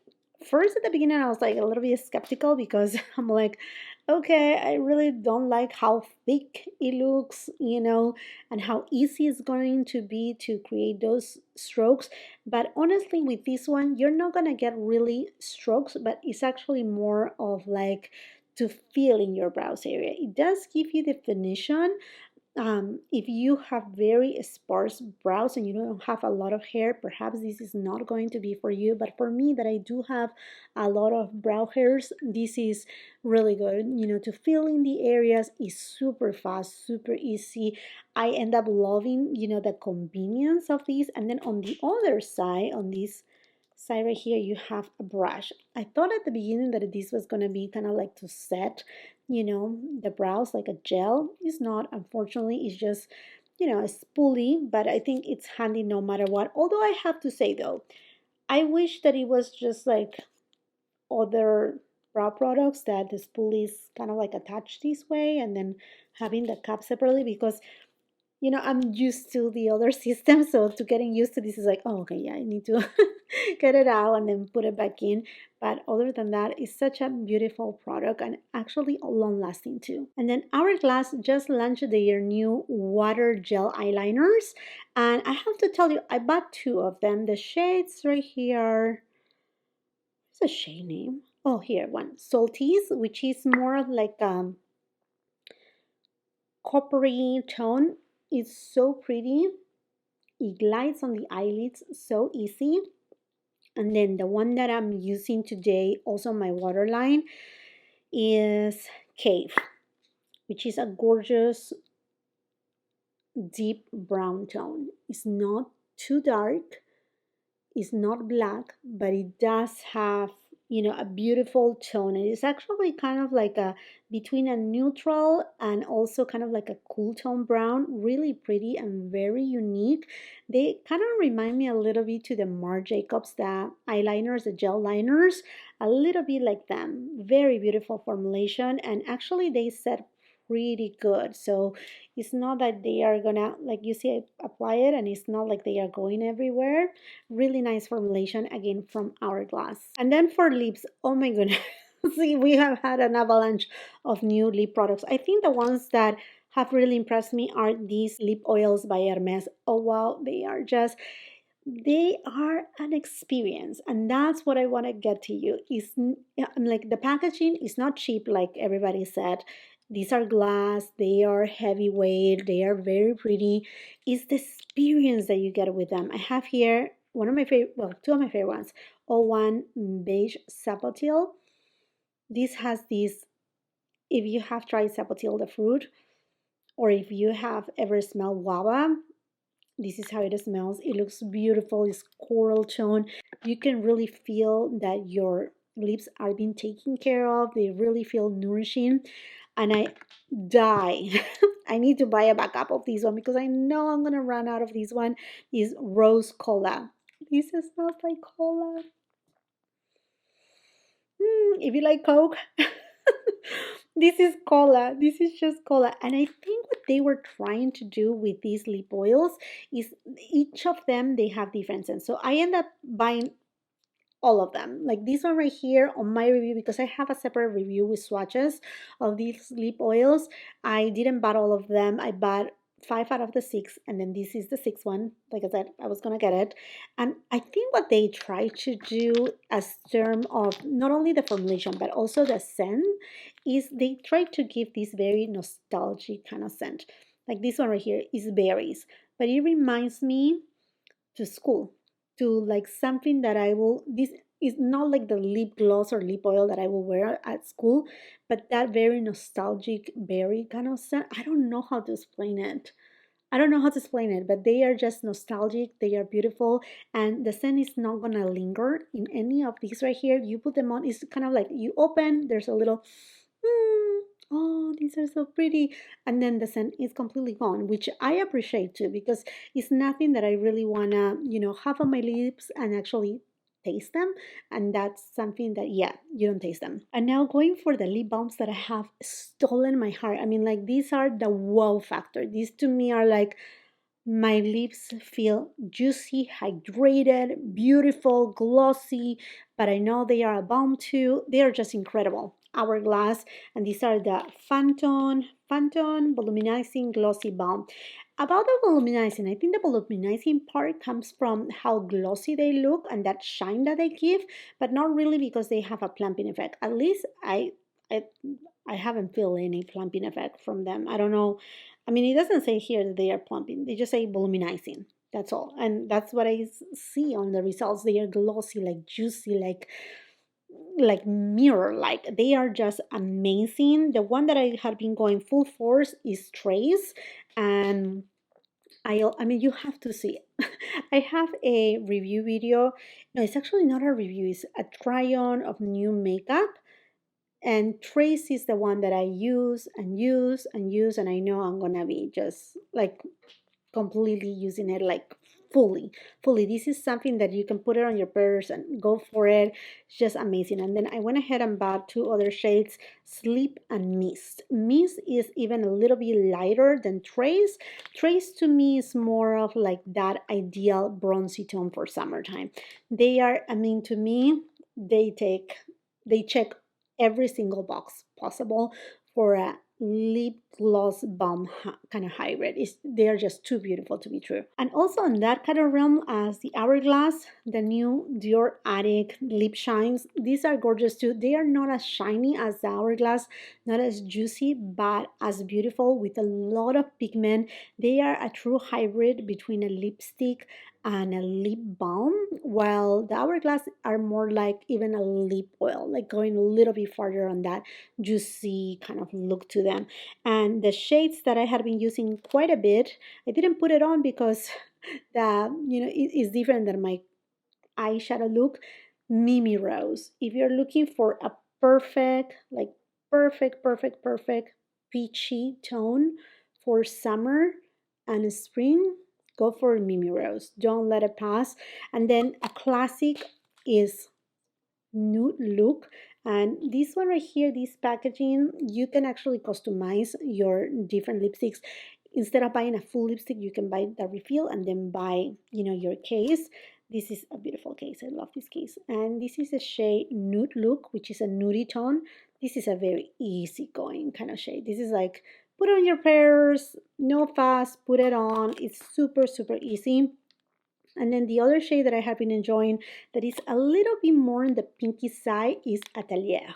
first at the beginning, I was like a little bit skeptical because I'm like, okay, I really don't like how thick it looks, and how easy it's going to be to create those strokes. But honestly, with this one, you're not gonna get really strokes, but it's actually more of like to fill in your brows area. It does give you definition, if you have very sparse brows and you don't have a lot of hair, perhaps this is not going to be for you. But for me, that I do have a lot of brow hairs, this is really good. To fill in the areas is super fast, super easy. I end up loving, the convenience of these. And then on the other side, on this side right here, you have a brush. I thought at the beginning that this was going to be kind of like to set the brows like a gel. Is not, unfortunately. It's just a spoolie, but I think it's handy no matter what. Although I have to say though, I wish that it was just like other brow products, that the spoolie is kind of like attached this way and then having the cap separately, because I'm used to the other system, so to getting used to this is like, oh, okay, yeah, I need to get it out and then put it back in. But other than that, it's such a beautiful product and actually long lasting too. And then Hourglass just launched their new water gel eyeliners, and I have to tell you, I bought two of them. The shades right here, what's the shade name? Oh, here, one, Salties, which is more of like coppery tone. It's so pretty. It glides on the eyelids so easy. And then the one that I'm using today, also my waterline, is Cave, which is a gorgeous deep brown tone. It's not too dark, it's not black, but it does have a beautiful tone. And it's actually kind of like a between a neutral and also kind of like a cool tone brown. Really pretty and very unique. They kind of remind me a little bit to the Marc Jacobs, the eyeliners, the gel liners, a little bit like them. Very beautiful formulation, and actually they set pretty good. So it's not that they are gonna, like, you see, I apply it and it's not like they are going everywhere. Really nice formulation, again, from Hourglass. And then for lips, oh my goodness. See, we have had an avalanche of new lip products. I think the ones that have really impressed me are these lip oils by Hermes. Oh wow, they are an experience, and that's what I want to get to you. Is I'm like, the packaging is not cheap like everybody said. These are glass, they are heavyweight, they are very pretty. It's the experience that you get with them. I have here one of my favorite, well, two of my favorite ones. O1 Beige Sapotil. This has this, if you have tried Sapotil the fruit, or if you have ever smelled guava, this is how it smells. It looks beautiful. It's coral tone. You can really feel that your lips are being taken care of. They really feel nourishing. And I die. I need to buy a backup of this one because I know I'm going to run out of this one. Is Rose Cola. This smells like cola. If you like Coke, this is cola. This is just cola. And I think what they were trying to do with these lip oils is each of them, they have different scents. So I end up buying all of them. Like this one right here on my review, because I have a separate review with swatches of these lip oils. I didn't buy all of them. I bought 5 out of the 6, and then this is the 6th one. Like I said, I was gonna get it. And I think what they try to do as term of not only the formulation but also the scent is they try to give this very nostalgic kind of scent. Like this one right here is berries, but it reminds me to school, to like something that I will, this is not like the lip gloss or lip oil that I will wear at school, but that very nostalgic berry kind of scent. I don't know how to explain it. I don't know how to explain it, but they are just nostalgic. They are beautiful, and the scent is not gonna linger in any of these right here. You put them on, it's kind of like you open, there's a little, oh, these are so pretty, and then the scent is completely gone, which I appreciate too, because it's nothing that I really wanna, have on my lips and actually taste them, and that's something that, yeah, you don't taste them. And now going for the lip balms that I have stolen my heart. I mean, like, these are the wow factor. These to me are like, my lips feel juicy, hydrated, beautiful, glossy, but I know they are a balm too. They are just incredible. Hourglass, and these are the Phantom Volumizing Glossy Balm. About the volumizing, I think the volumizing part comes from how glossy they look and that shine that they give, but not really because they have a plumping effect. At least I, I haven't felt any plumping effect from them. I don't know. I mean, it doesn't say here that they are plumping. They just say volumizing. That's all. And that's what I see on the results. They are glossy, like juicy, like mirror like. They are just amazing. The one that I had been going full force is Trace, and I mean, you have to see it. I have a review video. No, it's actually not a review, it's a try on of new makeup, and Trace is the one that I use and use and use, and I know I'm gonna be just like completely using it, like fully. This is something that you can put it on your purse and go for it. It's just amazing. And then I went ahead and bought 2 other shades, Sleep and Mist is even a little bit lighter than Trace to me is more of like that ideal bronzy tone for summertime. They are, I mean, to me, they check every single box possible for a lip gloss balm kind of hybrid. They are just too beautiful to be true. And also in that kind of realm as the Hourglass, the new Dior Addict lip shines. These are gorgeous too. They are not as shiny as the Hourglass, not as juicy, but as beautiful with a lot of pigment. They are a true hybrid between a lipstick and a lip balm, while the Hourglass are more like even a lip oil, like going a little bit farther on that juicy kind of look to them. And the shades that I had been using quite a bit, I didn't put it on because it is different than my eyeshadow look. Mimi Rose. If you're looking for a perfect peachy tone for summer and spring, go for Mimi Rose. Don't let it pass. And then a classic is Nude Look. And this one right here, this packaging, you can actually customize your different lipsticks. Instead of buying a full lipstick, you can buy the refill and then buy, your case. This is a beautiful case. I love this case. And this is a shade Nude Look, which is a nudie tone. This is a very easygoing kind of shade. This is like, put it on your purse, no fuss, put it on. It's super, super easy. And then the other shade that I have been enjoying that is a little bit more on the pinky side is Atelier.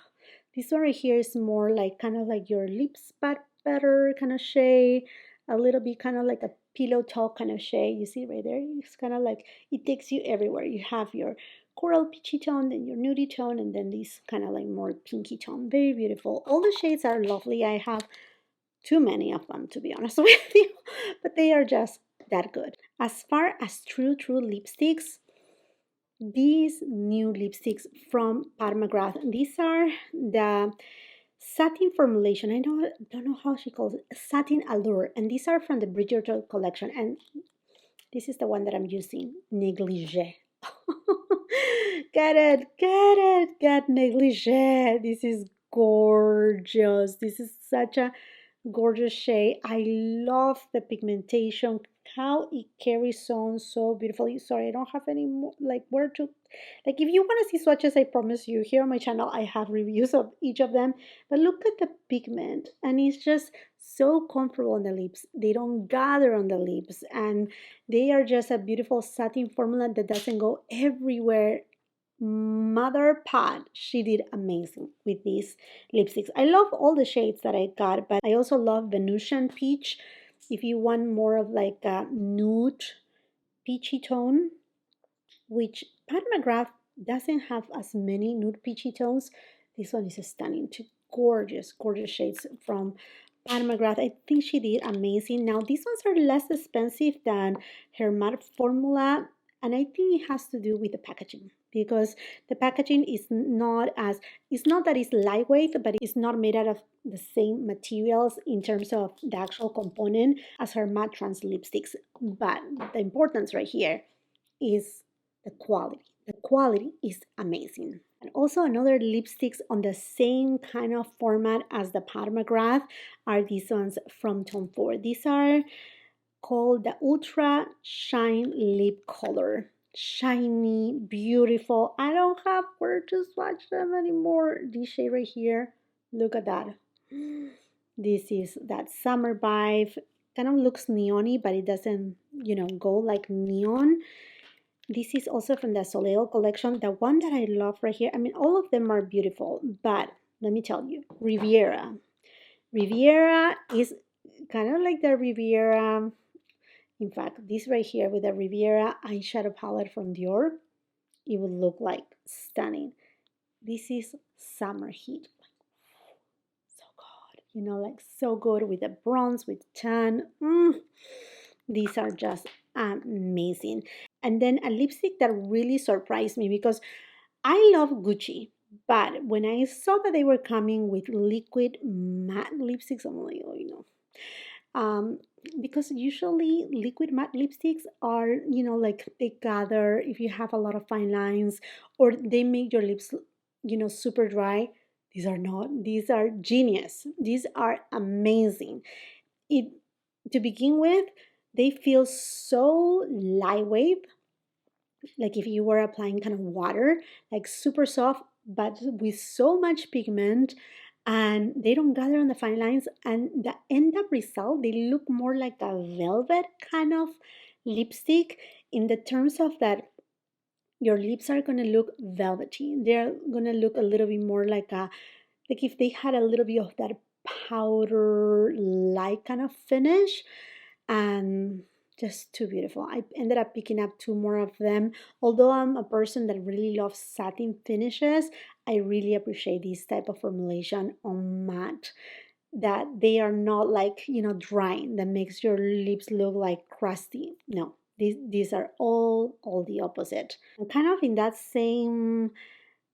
This one right here is more like kind of like your lip spot better kind of shade, a little bit kind of like a pillow talk kind of shade. You see right there? It's kind of like, it takes you everywhere. You have your coral peachy tone, then your nudie tone, and then this kind of like more pinky tone. Very beautiful. All the shades are lovely. I have too many of them, to be honest with you, but they are just that good. As far as true lipsticks, these new lipsticks from Pat McGrath, these are the satin formulation. I don't know how she calls it, satin allure, and these are from the Bridgerton collection, and this is the one that I'm using, Negligee. Get Negligee. This is gorgeous. This is such a gorgeous shade. I love the pigmentation, how it carries on so beautifully. Sorry, I don't have any more, like, where to, like, if you want to see swatches, I promise you, here on my channel, I have reviews of each of them. But look at the pigment, and it's just so comfortable on the lips. They don't gather on the lips, and they are just a beautiful satin formula that doesn't go everywhere. Mother Pod, she did amazing with these lipsticks. I love all the shades that I got, but I also love Venusian Peach. If you want more of like a nude peachy tone, which Pat McGrath doesn't have as many nude peachy tones. This one is stunning. Two gorgeous, gorgeous shades from Pat McGrath. I think she did amazing. Now, these ones are less expensive than her matte formula, and I think it has to do with the packaging, because the packaging is not as, it's not that it's lightweight, but it's not made out of the same materials in terms of the actual component as her matte trans lipsticks. But the importance right here is the quality. The quality is amazing. And also another lipsticks on the same kind of format as the Pat McGrath are these ones from Tom Ford. These are called the Ultra Shine Lip Color. Shiny, beautiful. I don't have where to swatch them anymore. This shade right here, look at that. This is that summer vibe. Kind of looks neony, but it doesn't, go like neon. This is also from the Soleil collection. The one that I love right here, I mean, all of them are beautiful, but let me tell you, Riviera. Riviera is kind of like the Riviera. In fact, this right here with the Riviera eyeshadow palette from Dior, it would look like stunning. This is Summer Heat. So good. Like so good with the bronze, with tan. These are just amazing. And then a lipstick that really surprised me, because I love Gucci, but when I saw that they were coming with liquid matte lipsticks, I'm like, oh, because usually liquid matte lipsticks are, like they gather if you have a lot of fine lines, or they make your lips, super dry. These are not. These are genius. These are amazing. It, to begin with, they feel so lightweight, like if you were applying kind of water, like super soft, but with so much pigment, and they don't gather on the fine lines. And the end up result, they look more like a velvet kind of lipstick, in the terms of that your lips are gonna look velvety. They're gonna look a little bit more like if they had a little bit of that powder like kind of finish, and just too beautiful. I ended up picking up two more of them. Although I'm a person that really loves satin finishes, I really appreciate this type of formulation on matte, that they are not like, drying, that makes your lips look like crusty. No, these are all the opposite. And kind of in that same,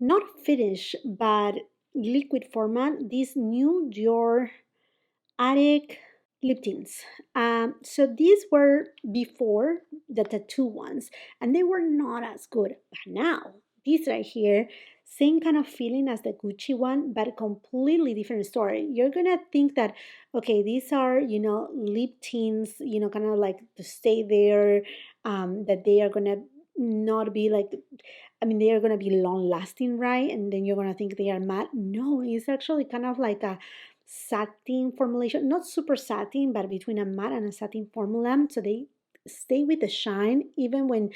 not finish, but liquid format, this new Dior Attic lip tints. So these were before the tattoo ones, and they were not as good. But now, these right here, same kind of feeling as the Gucci one, but a completely different story. You're gonna think that, okay, these are, lip tints, kind of like to stay there, that they are gonna not be like, I mean, they are gonna be long lasting, right? And then you're gonna think they are matte. No, it's actually kind of like a satin formulation, not super satin, but between a matte and a satin formula. So they stay with the shine even when,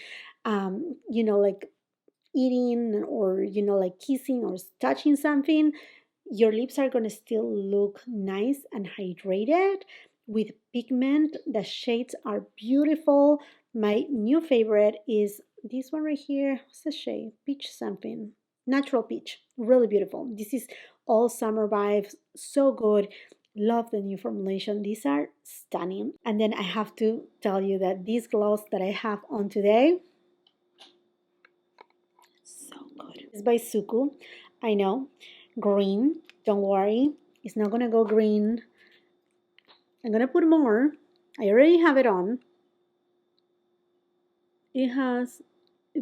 like eating, or, like kissing or touching something. Your lips are going to still look nice and hydrated with pigment. The shades are beautiful. My new favorite is this one right here. What's the shade? Peach something. Natural peach. Really beautiful. This is all summer vibes. So good. Love the new formulation. These are stunning. And then I have to tell you that these gloss that I have on today, so good. It's by Suku. I know. Green. Don't worry. It's not going to go green. I'm going to put more. I already have it on. It has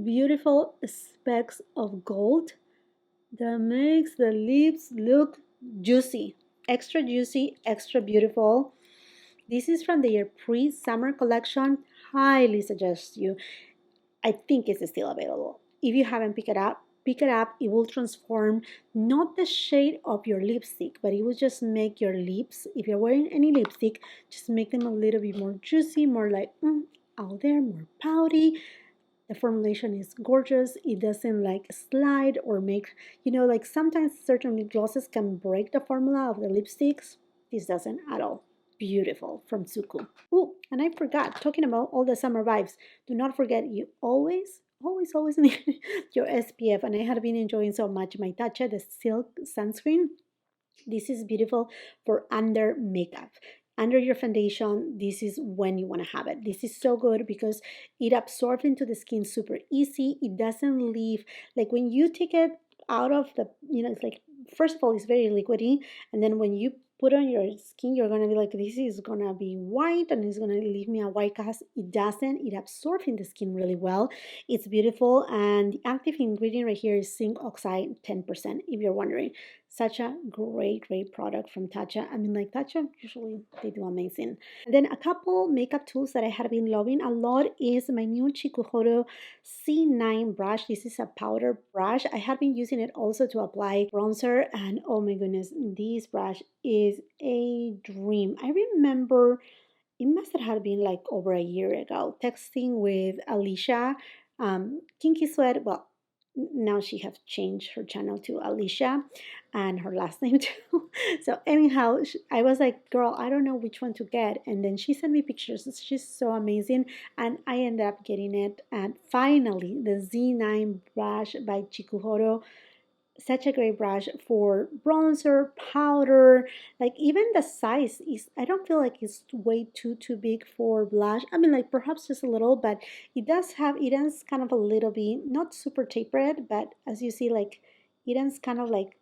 beautiful specks of gold that makes the lips look juicy. extra juicy, extra beautiful. This is from their pre-summer collection. Highly suggest you. I think it's still available. If you haven't picked it up, pick it up. It will transform not the shade of your lipstick, but it will just make your lips, if you're wearing any lipstick, just make them a little bit more juicy, more like out there, more pouty. The formulation is gorgeous. It doesn't like slide or make, like sometimes certain lip glosses can break the formula of the lipsticks. This doesn't at all. Beautiful from Tsuku. Oh, and I forgot, talking about all the summer vibes, do not forget you always need your SPF. And I have been enjoying so much my Tatcha, the Silk Sunscreen. This is beautiful for under makeup. Under your foundation, this is when you want to have it. This is so good because it absorbs into the skin super easy. It doesn't leave, like when you take it out of the, it's like, first of all, it's very liquidy. And then when you put on your skin, you're going to be like, this is going to be white and it's going to leave me a white cast. It doesn't. It absorbs in the skin really well. It's beautiful. And the active ingredient right here is zinc oxide 10%, if you're wondering. Such a great product from Tatcha. I mean, like Tatcha, usually they do amazing. And then a couple makeup tools that I have been loving a lot is my new Chicohoro C9 brush. This is a powder brush. I have been using it also to apply bronzer, and oh my goodness, this brush is a dream. I remember it must have been like over a year ago, texting with Alicia, Kinky Sweat. Well, now she has changed her channel to Alicia and her last name too. So anyhow, I was like, girl, I don't know which one to get. And then she sent me pictures. She's so amazing. And I ended up getting it. And finally, the Z9 brush by Chicohoro. Such a great brush for bronzer, powder, like even the size is, I don't feel like it's way too big for blush. I mean, like perhaps just a little, but it ends kind of a little bit, not super tapered, but as you see, like it ends kind of like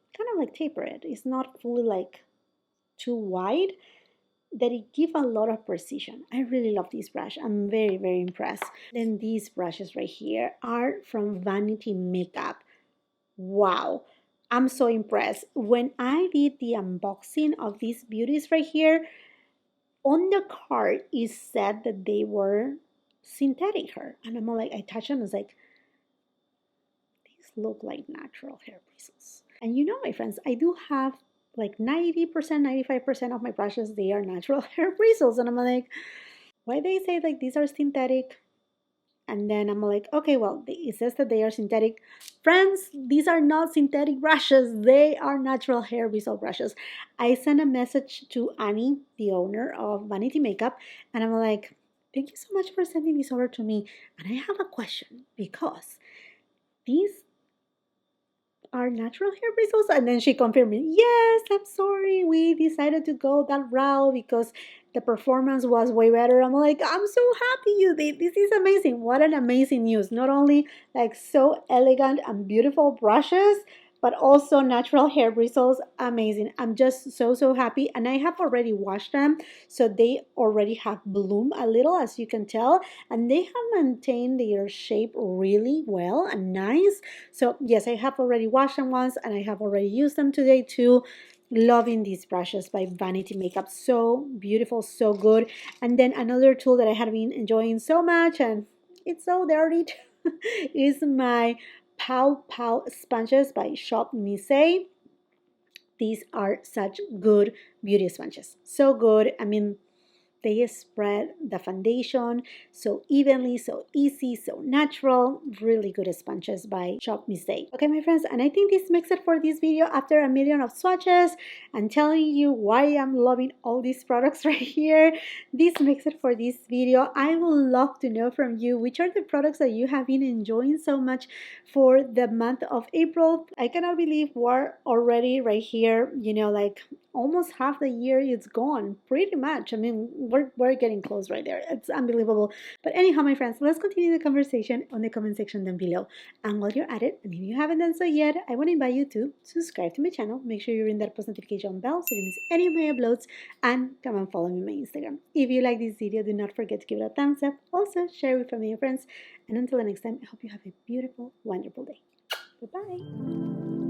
tapered. It's not fully like too wide, that it gives a lot of precision. I really love this brush. I'm very impressed. Then these brushes right here are from Vanity Makeup. Wow, I'm so impressed. When I did the unboxing of these beauties right here, on the card it said that they were synthetic hair. And I'm like, I touched them, I was like, these look like natural hair bristles. And my friends, I do have like 90%, 95% of my brushes, they are natural hair bristles. And I'm like, why they say like these are synthetic? And then I'm like, okay, well, it says that they are synthetic. Friends, these are not synthetic brushes. They are natural hair bristle brushes. I sent a message to Annie, the owner of Vanity Makeup, and I'm like, thank you so much for sending this over to me. And I have a question because these are natural hair bristles. And then she confirmed me, yes, I'm sorry, we decided to go that route because the performance was way better. I'm like, I'm so happy you did. This is amazing. What an amazing news. Not only like so elegant and beautiful brushes, but also natural hair bristles. Amazing. I'm just so happy. And I have already washed them, so they already have bloom a little, as you can tell, and they have maintained their shape really well and nice. So yes, I have already washed them once and I have already used them today too. Loving these brushes by Vanity Makeup. So beautiful, so good. And then another tool that I have been enjoying so much, and it's so dirty, is my Pow Pow sponges by Shop Mise. These are such good beauty sponges. So good. I mean, they spread the foundation so evenly, so easy, so natural. Really good sponges by Shop Mistake. Okay, my friends, and I think this makes it for this video after a million of swatches and telling you why I'm loving all these products right here. This makes it for this video. I would love to know from you which are the products that you have been enjoying so much for the month of April. I cannot believe we're already right here, like almost half the year is gone, pretty much. I mean, we're getting close right there. It's unbelievable. But anyhow, my friends, let's continue the conversation on the comment section down below. And while you're at it, and if you haven't done so yet, I want to invite you to subscribe to my channel. Make sure you ring that post notification bell so you don't miss any of my uploads, and come and follow me on my Instagram. If you like this video, do not forget to give it a thumbs up. Also, share it with family and friends. And until the next time, I hope you have a beautiful, wonderful day. Bye-bye.